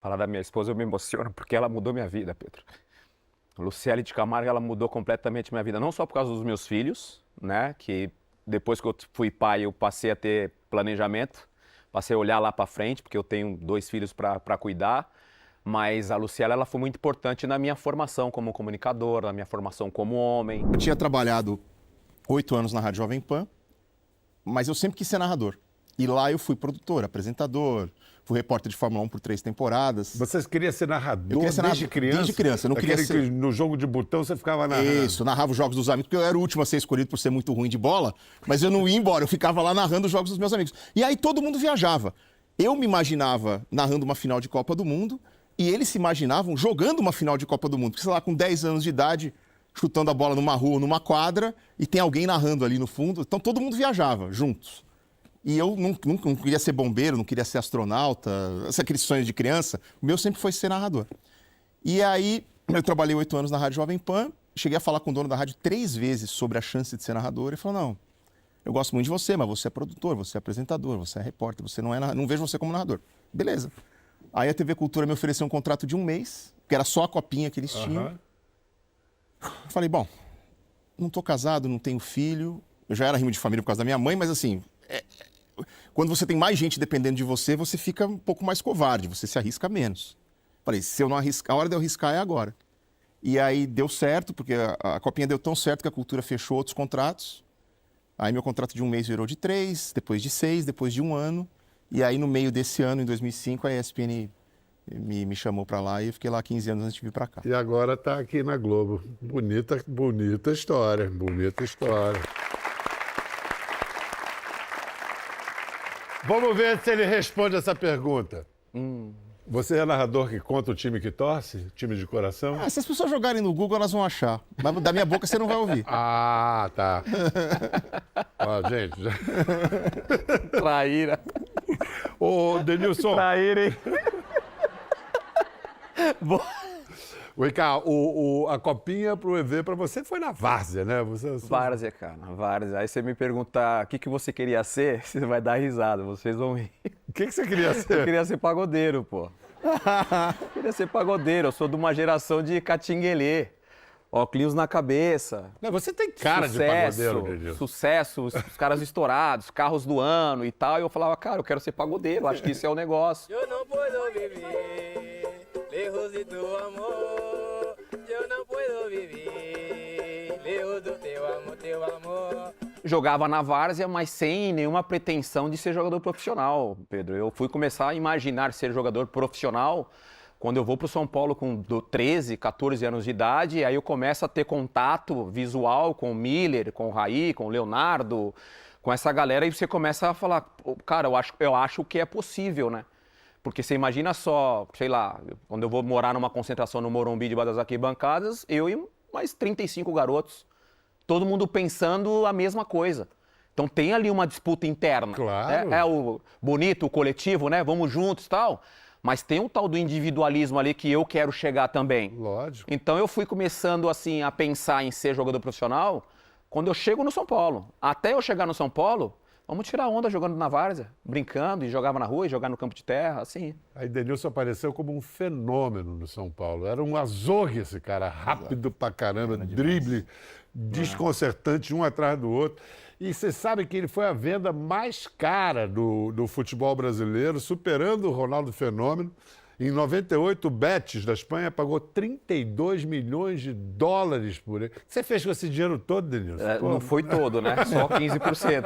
Falar da minha esposa eu me emociono porque ela mudou minha vida, Pedro. Luciele de Camargo, ela mudou completamente minha vida, não só por causa dos meus filhos, né, que depois que eu fui pai eu passei a ter planejamento, passei a olhar lá para frente, porque eu tenho 2 filhos para cuidar, mas a Luciele, ela foi muito importante na minha formação como comunicador, na minha formação como homem. Eu tinha trabalhado 8 anos na Rádio Jovem Pan, mas eu sempre quis ser narrador. E lá eu fui produtor, apresentador, fui repórter de Fórmula 1 por 3 temporadas. Você queria ser narrador Eu queria ser desde criança? desde criança, eu não queria Aquele ser- que no jogo de botão você ficava narrando. Isso, narrava os jogos dos amigos, porque eu era o último a ser escolhido por ser muito ruim de bola, mas eu não ia embora, eu ficava lá narrando os jogos dos meus amigos. E aí todo mundo viajava. Eu me imaginava narrando uma final de Copa do Mundo e eles se imaginavam jogando uma final de Copa do Mundo. Porque, sei lá, com 10 anos de idade, chutando a bola numa rua, numa quadra, e tem alguém narrando ali no fundo. Então todo mundo viajava juntos. E eu não queria ser bombeiro, não queria ser astronauta, aqueles sonhos de criança. O meu sempre foi ser narrador. E aí, eu trabalhei 8 anos na Rádio Jovem Pan, cheguei a falar com o dono da rádio 3 vezes sobre a chance de ser narrador. Ele falou, não, eu gosto muito de você, mas você é produtor, você é apresentador, você é repórter, você não é narrador, não vejo você como narrador. Beleza. Aí a TV Cultura me ofereceu um contrato de 1 mês, que era só a copinha que eles tinham. Eu falei, bom, não tô casado, não tenho filho, eu já era rimo de família por causa da minha mãe, mas assim, quando você tem mais gente dependendo de você, você fica um pouco mais covarde, você se arrisca menos. Falei, se eu não arriscar, a hora de eu arriscar é agora. E aí deu certo, porque a copinha deu tão certo que a Cultura fechou outros contratos. Aí meu contrato de 1 mês virou de 3, depois de 6, depois de 1 ano. E aí no meio desse ano, em 2005, a ESPN me chamou para lá e eu fiquei lá 15 anos antes de vir para cá. E agora está aqui na Globo. Bonita, bonita história, bonita história. Vamos ver se ele responde essa pergunta. Você é narrador que conta o time que torce? Time de coração? Ah, se as pessoas jogarem no Google, elas vão achar. Mas da minha boca você não vai ouvir. Ah, tá. Ó, gente. Traíra. Ô, Denilson, Traíra, hein? vem cá, a copinha pro EV pra você foi na várzea, né? Várzea, cara, várzea. Aí você me pergunta o que você queria ser, você vai dar risada, vocês vão rir. O que você queria Eu ser? queria ser pagodeiro, pô. Eu queria ser pagodeiro, eu sou de uma geração de catinguelê. Óculos na cabeça. Não, você tem cara de Sucesso, pagodeiro, Denilson. sucesso, os caras estourados, carros do ano e tal. E eu falava, cara, eu quero ser pagodeiro, acho que isso é o negócio. Eu não posso viver lejos de tu amor. Eu não posso viver lejos do teu amor, teu amor. Jogava na várzea, mas sem nenhuma pretensão de ser jogador profissional, Pedro. Eu fui começar a imaginar ser jogador profissional quando eu vou para o São Paulo com 13, 14 anos de idade, aí eu começo a ter contato visual com o Miller, com o Raí, com o Leonardo, com essa galera, e você começa a falar, cara, eu acho que é possível, né? Porque você imagina só, sei lá, quando eu vou morar numa concentração no Morumbi, debaixo das arquibancadas, eu e mais 35 garotos, todo mundo pensando a mesma coisa. Então tem ali uma disputa interna. Claro. É o bonito, o coletivo, né? Vamos juntos e tal. Mas tem um tal do individualismo ali que eu quero chegar também. Lógico. Então eu fui começando assim a pensar em ser jogador profissional quando eu chego no São Paulo. Até eu chegar no São Paulo, vamos tirar onda jogando na várzea, brincando e jogava na rua e jogava no campo de terra, assim. Aí Denilson apareceu como um fenômeno no São Paulo. Era um azougue esse cara, rápido pra caramba, drible, desconcertante, um atrás do outro. E você sabe que ele foi a venda mais cara do futebol brasileiro, superando o Ronaldo Fenômeno. Em 98, o Betis da Espanha pagou 32 milhões de dólares por ele. O que você fez com esse dinheiro todo, Denilson? Pô, Não foi todo, né? Só 15%.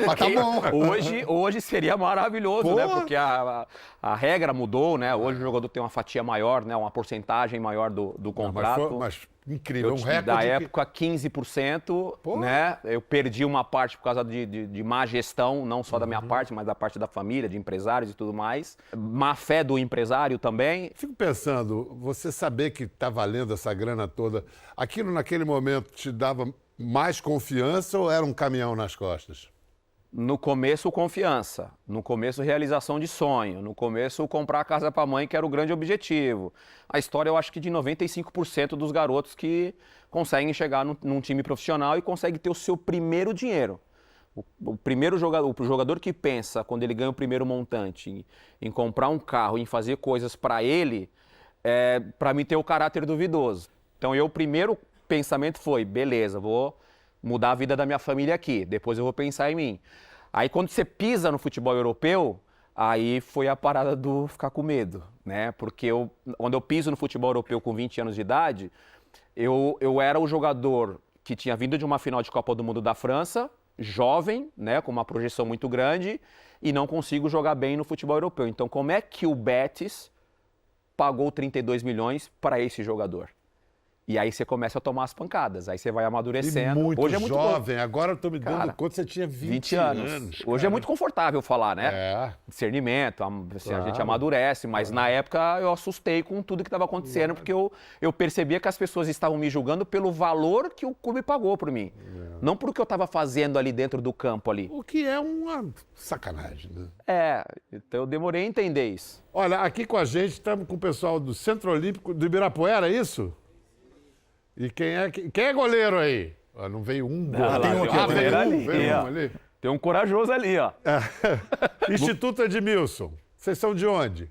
Mas tá bom. Hoje seria maravilhoso, Pô. né? Porque a regra mudou, né? Hoje o jogador tem uma fatia maior, né? Uma porcentagem maior do contrato. mas incrível, Eu um recorde. da que- época, 15%, Pô. né? Eu perdi uma parte por causa de má gestão, não só da minha Uhum. parte, mas da parte da família, de empresários e tudo mais. Má fé do empresário também. Fico pensando, você saber que está valendo essa grana toda, aquilo naquele momento te dava mais confiança ou era um caminhão nas costas? No começo, confiança. No começo, realização de sonho. No começo, comprar a casa para a mãe, que era o grande objetivo. A história, eu acho que de 95% dos garotos que conseguem chegar num time profissional e conseguem ter o seu primeiro dinheiro. O primeiro jogador, o jogador que pensa, quando ele ganha o primeiro montante, em comprar um carro, em fazer coisas para ele, para mim ter o caráter duvidoso. Então, o primeiro pensamento foi, beleza, vou mudar a vida da minha família aqui, depois eu vou pensar em mim. Aí, quando você pisa no futebol europeu, aí foi a parada do ficar com medo, né? Porque quando eu piso no futebol europeu com 20 anos de idade, eu era o jogador que tinha vindo de uma final de Copa do Mundo da França, jovem, né, com uma projeção muito grande, e não consigo jogar bem no futebol europeu. Então, como é que o Betis pagou 32 milhões para esse jogador? E aí você começa a tomar as pancadas, aí você vai amadurecendo. E muito Hoje é muito jovem, agora eu tô me dando Cara, conta, você tinha 20 anos. anos. Hoje é muito confortável falar, né? É. Discernimento, assim, a gente Claro. amadurece, mas na época eu assustei com tudo que estava acontecendo, porque eu percebia que as pessoas estavam me julgando pelo valor que o clube pagou por mim. Não por o que eu estava fazendo ali dentro do campo ali. O que é uma sacanagem, né? Então eu demorei a entender isso. Olha, aqui com a gente estamos com o pessoal do Centro Olímpico do Ibirapuera, é isso? E quem é goleiro aí? Ah, não veio um goleiro. tem um aqui, veio ali, veio ó. um ali. Tem um corajoso ali, ó. Instituto Edmilson. Vocês são de onde?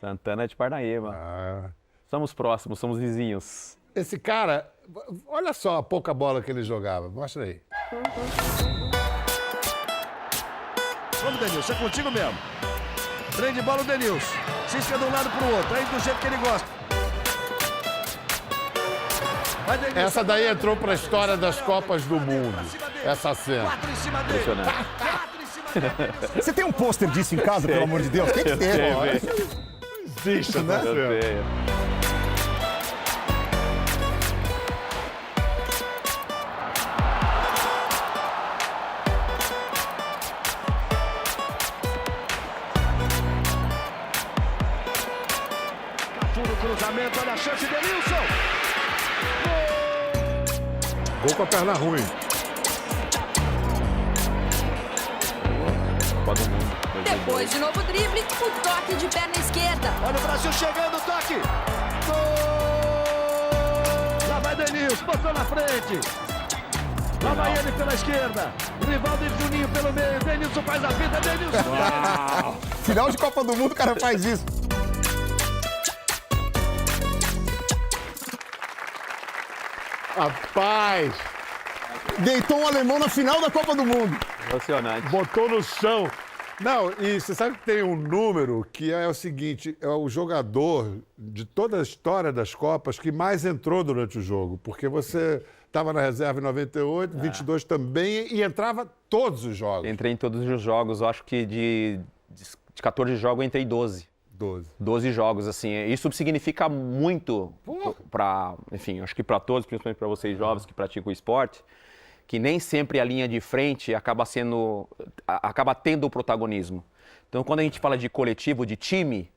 Santana de Parnaíba. Ah, Somos próximos, somos vizinhos. esse cara, olha só a pouca bola que ele jogava. Mostra aí. Vamos, Denilson, é contigo mesmo. Trem de bola, o Denilson. Cisca de um lado pro outro, aí do jeito que ele gosta. Vai, Denilson. Essa daí entrou para a história das Copas do Mundo. Essa cena. 4 em cima dele. Impressionante. 4 em cima dele. Denilson. Você tem um pôster disso em casa, pelo amor de Deus? Tem que ter. ó. Existe essa cena. Puro cruzamento, olha a chance, Denilson. Gol com a perna ruim. Copa do Mundo. Depois de novo drible, o toque de perna esquerda. Olha o Brasil chegando, toque. Gol! Lá vai Denilson, botou na frente. Lá vai ele pela esquerda. Rivaldo e Juninho pelo meio. Denilson faz a vida, Denilson. Final de Copa do Mundo, o cara faz isso. Rapaz, Deitou um alemão na final da Copa do Mundo. Emocionante. botou no chão. Não, e você sabe que tem um número que é o seguinte, é o jogador de toda a história das Copas que mais entrou durante o jogo, porque você estava na reserva em 98, 22 também, e entrava todos os jogos. Entrei em todos os jogos, eu acho que de 14 jogos eu entrei 12. 12. 12 jogos, assim, isso significa muito para, enfim, acho que para todos, principalmente para vocês jovens que praticam o esporte, que nem sempre a linha de frente acaba tendo o protagonismo. Então, quando a gente fala de coletivo, de time,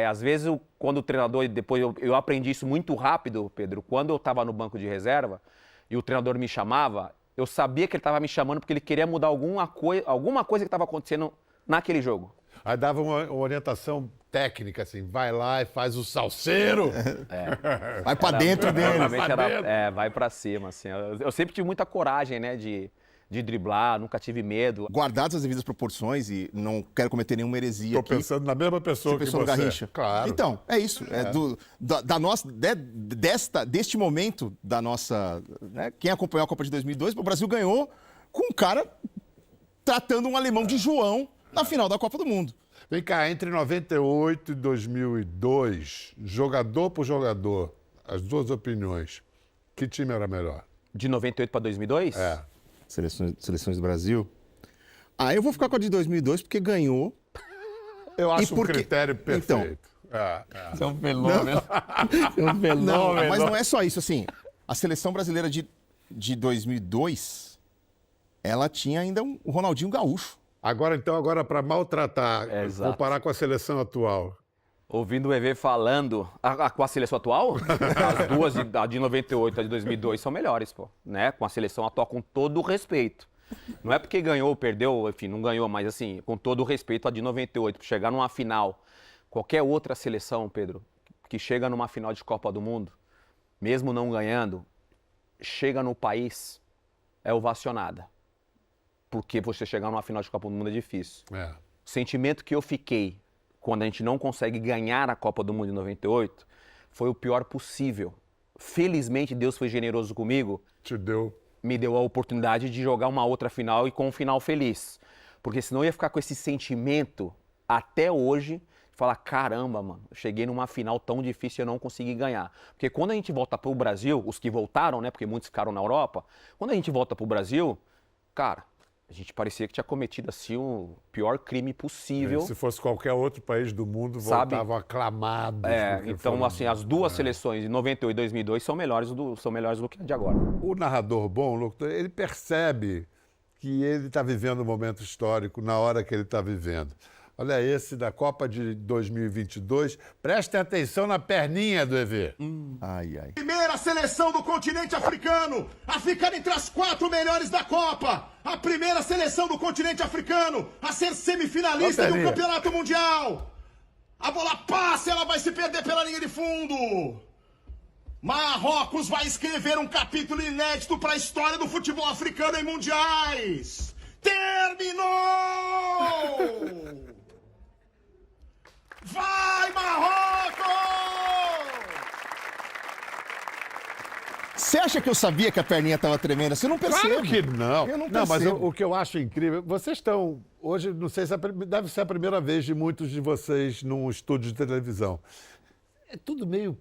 às vezes, quando o treinador, depois eu aprendi isso muito rápido, Pedro, quando eu estava no banco de reserva e o treinador me chamava, eu sabia que ele estava me chamando porque ele queria mudar alguma coisa que estava acontecendo naquele jogo. Aí dava uma orientação técnica, assim, vai lá e faz o salseiro. Vai pra dentro dele. Normalmente vai pra cima, assim. Eu sempre tive muita coragem, né, de driblar, nunca tive medo. Guardadas as devidas proporções, e não quero cometer nenhuma heresia Tô aqui. pensando na mesma pessoa Você que pensou no você. Garrincha? Claro. Então, é isso. Deste momento da nossa... Né, quem acompanhou a Copa de 2002, o Brasil ganhou com um cara tratando um alemão de João na final da Copa do Mundo. Vem cá, entre 98 e 2002, jogador por jogador, as duas opiniões, que time era melhor? De 98 para 2002? É. Seleções do Brasil. Eu vou ficar com a de 2002 porque ganhou. Eu acho por um quê? critério Então. perfeito. É um fenômeno. Não, mas não é só isso. Assim, a seleção brasileira de 2002, ela tinha ainda o Ronaldinho Gaúcho. Agora, para maltratar, Exato. comparar com a seleção atual. Ouvindo o EV falando, com a seleção atual, as duas, a de 98 e a de 2002, são melhores, pô. Né? Com a seleção atual, com todo o respeito. Não é porque ganhou, perdeu, enfim, não ganhou, mas assim, com todo o respeito, a de 98, chegar numa final, qualquer outra seleção, Pedro, que chega numa final de Copa do Mundo, mesmo não ganhando, chega no país é ovacionada. Porque você chegar numa final de Copa do Mundo é difícil. É. O sentimento que eu fiquei quando a gente não consegue ganhar a Copa do Mundo em 98 foi o pior possível. Felizmente, Deus foi generoso comigo, Te deu. me deu a oportunidade de jogar uma outra final e com um final feliz. Porque senão eu ia ficar com esse sentimento até hoje, falar, caramba, mano, eu cheguei numa final tão difícil e eu não consegui ganhar. Porque quando a gente volta pro Brasil, os que voltaram, né, porque muitos ficaram na Europa, quando a gente volta pro Brasil, cara, a gente parecia que tinha cometido assim o pior crime possível. Se fosse qualquer outro país do mundo, Sabe? voltavam aclamados. porque Então, foram- assim, as duas seleções de 98 e 2002 são melhores do que a de agora. O narrador bom, o locutor, ele percebe que ele está vivendo um momento histórico na hora que ele está vivendo. Olha esse da Copa de 2022. Prestem atenção na perninha do EV. Ai, ai. Primeira seleção do continente africano a ficar entre as 4 melhores da Copa. A primeira seleção do continente africano a ser semifinalista do Perninha. Campeonato Mundial. A bola passa e ela vai se perder pela linha de fundo. Marrocos vai escrever um capítulo inédito para a história do futebol africano em mundiais. Terminou! Vai, Marrocos! Você acha que eu sabia que a perninha tava tremenda? Você não percebe. Claro que não. Eu não mas percebo. o que eu acho incrível, vocês estão, hoje, não sei se deve ser a primeira vez de muitos de vocês num estúdio de televisão. É tudo meio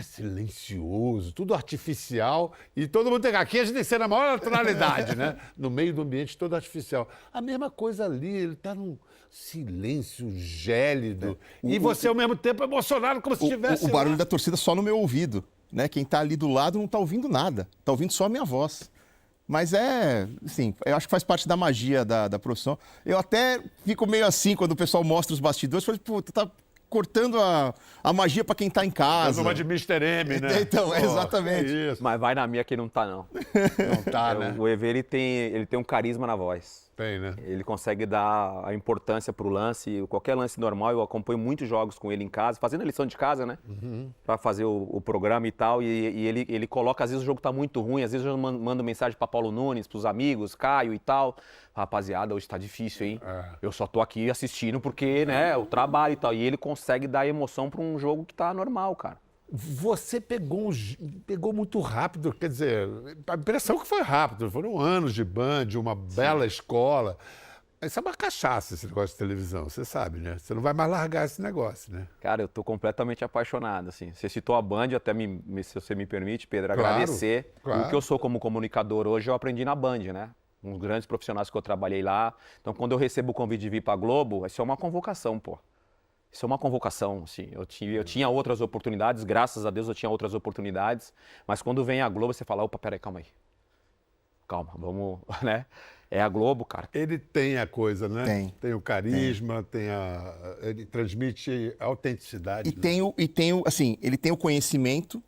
silencioso, tudo artificial, e todo mundo tem. Aqui a gente tem que ser na maior naturalidade, né? No meio do ambiente todo artificial. A mesma coisa ali, ele está num silêncio gélido. E você, ao mesmo tempo, emocionado, como se estivesse. O barulho lá. da torcida só no meu ouvido, né? Quem tá ali do lado não tá ouvindo nada. Tá ouvindo só a minha voz. Mas assim, eu acho que faz parte da magia da profissão. Eu até fico meio assim quando o pessoal mostra os bastidores. Falo, pô, tu tá cortando a magia pra quem tá em casa. Uma de Mr. M, né? Então, exatamente. É isso. Mas vai na minha que não tá, não. Não tá, né? O EV, ele tem um carisma na voz. Tem, né? Ele consegue dar a importância pro lance, qualquer lance normal. Eu acompanho muitos jogos com ele em casa, fazendo a lição de casa, né? Pra fazer o programa e tal. E ele coloca, às vezes o jogo tá muito ruim, às vezes eu mando mensagem pra Paulo Nunes, pros amigos, Caio e tal. Rapaziada, hoje tá difícil, hein? Eu só tô aqui assistindo porque, né, o trabalho e tal. E ele consegue dar emoção pra um jogo que tá normal, cara. Você pegou muito rápido, quer dizer, a impressão que foi rápido. Foram anos de Band, uma bela escola. Isso é uma cachaça, esse negócio de televisão, você sabe, né? Você não vai mais largar esse negócio, né? Cara, eu tô completamente apaixonado, assim. Você citou a Band, até se você me permite, Pedro, Claro, agradecer. claro. O que eu sou como comunicador hoje, eu aprendi na Band, né? Uns grandes profissionais que eu trabalhei lá. Então, quando eu recebo o convite de vir pra Globo, isso é uma convocação, pô. Isso é uma convocação, assim. Eu tinha outras oportunidades, graças a Deus eu tinha outras oportunidades. Mas quando vem a Globo, você fala, opa, peraí, calma aí. Calma, vamos, né? É a Globo, cara. Ele tem a coisa, né? Tem. Tem o carisma, ele transmite autenticidade. né? Ele tem o conhecimento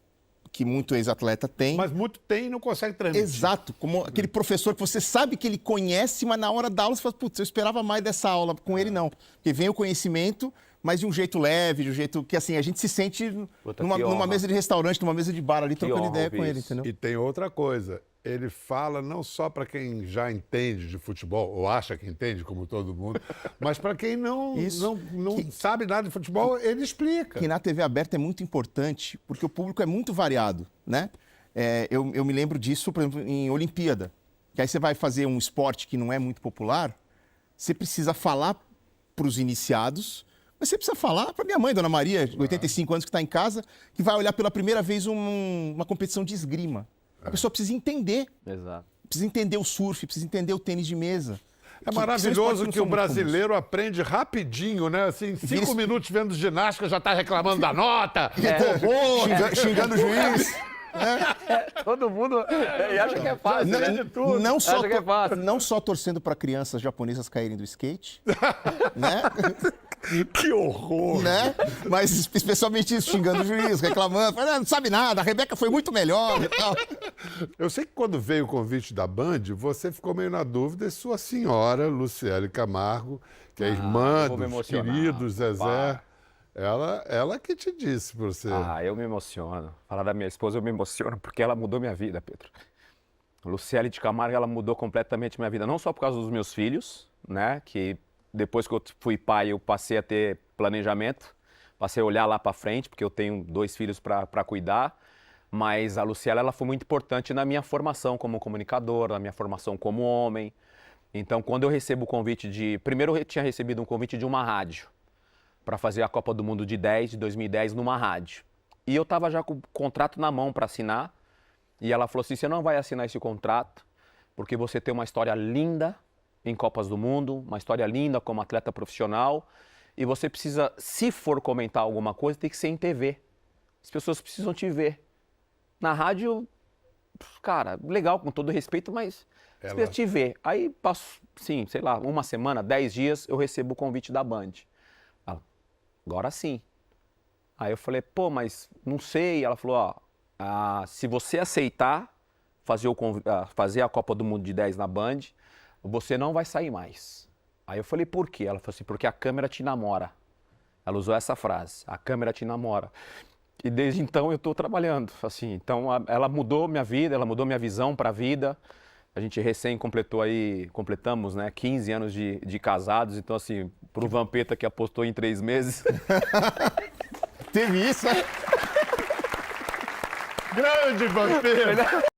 que muito ex-atleta tem. Mas muito tem e não consegue transmitir. Exato, como aquele professor que você sabe que ele conhece, mas na hora da aula você fala, putz, eu esperava mais dessa aula. Com ele não, porque vem o conhecimento, mas de um jeito leve, de um jeito que assim, a gente se sente Puta, numa que honra. mesa de restaurante, numa mesa de bar ali, trocando honra ideia ouvir com ele, isso. entendeu? E tem outra coisa, ele fala não só para quem já entende de futebol, ou acha que entende, como todo mundo, mas para quem não sabe nada de futebol, ele explica. Que na TV aberta é muito importante, porque o público é muito variado, né? Eu me lembro disso, por exemplo, em Olimpíada. Que aí você vai fazer um esporte que não é muito popular, você precisa falar para os iniciados, mas você precisa falar para minha mãe, Dona Maria, de 85 anos, que está em casa, que vai olhar pela primeira vez uma competição de esgrima. A pessoa precisa entender. Exato. Precisa entender o surf, precisa entender o tênis de mesa. É Que são esportes maravilhoso não que são o muito brasileiro aprende rapidinho, né? Assim, 5 Vira- minutos vendo ginástica, já está reclamando da nota. Xingando o juiz. Todo mundo acha que é fácil, né? Não só torcendo para crianças japonesas caírem do skate, né? Que horror! né? Mas especialmente isso, xingando o juiz, reclamando, falando, não sabe nada, a Rebeca foi muito melhor e tal. Eu sei que quando veio o convite da Band, você ficou meio na dúvida se sua senhora, Luciele Camargo, que é irmã eu vou me dos emocionar. queridos Zezé, Pá. ela que te disse pra você. Eu me emociono. Falar da minha esposa, eu me emociono, porque ela mudou minha vida, Pedro. A Luciele de Camargo, ela mudou completamente minha vida, não só por causa dos meus filhos, né? Que depois que eu fui pai, eu passei a ter planejamento, passei a olhar lá para frente, porque eu tenho 2 filhos para cuidar. Mas a Luciele, ela foi muito importante na minha formação como comunicador, na minha formação como homem. Então, quando eu recebo o convite de... Primeiro, eu tinha recebido um convite de uma rádio para fazer a Copa do Mundo de 2010 numa rádio. E eu estava já com o contrato na mão para assinar. E ela falou assim, você não vai assinar esse contrato porque você tem uma história linda em Copas do Mundo, uma história linda como atleta profissional. E você precisa, se for comentar alguma coisa, tem que ser em TV. As pessoas precisam te ver. Na rádio, cara, legal, com todo respeito, mas precisa te ver. Aí passo, sim, sei lá, uma semana, 10 dias, eu recebo o convite da Band. Ela, agora sim. Aí eu falei, pô, mas não sei. Ela falou, ó, se você aceitar fazer a Copa do Mundo de 10 na Band, você não vai sair mais. Aí eu falei, por quê? Ela falou assim, porque a câmera te namora. Ela usou essa frase, a câmera te namora. E desde então eu estou trabalhando, assim. Então ela mudou minha vida, ela mudou minha visão para a vida. A gente completamos, né, 15 anos de casados. Então, assim, pro Vampeta que apostou em 3 meses... Teve isso, né? Grande Vampeta!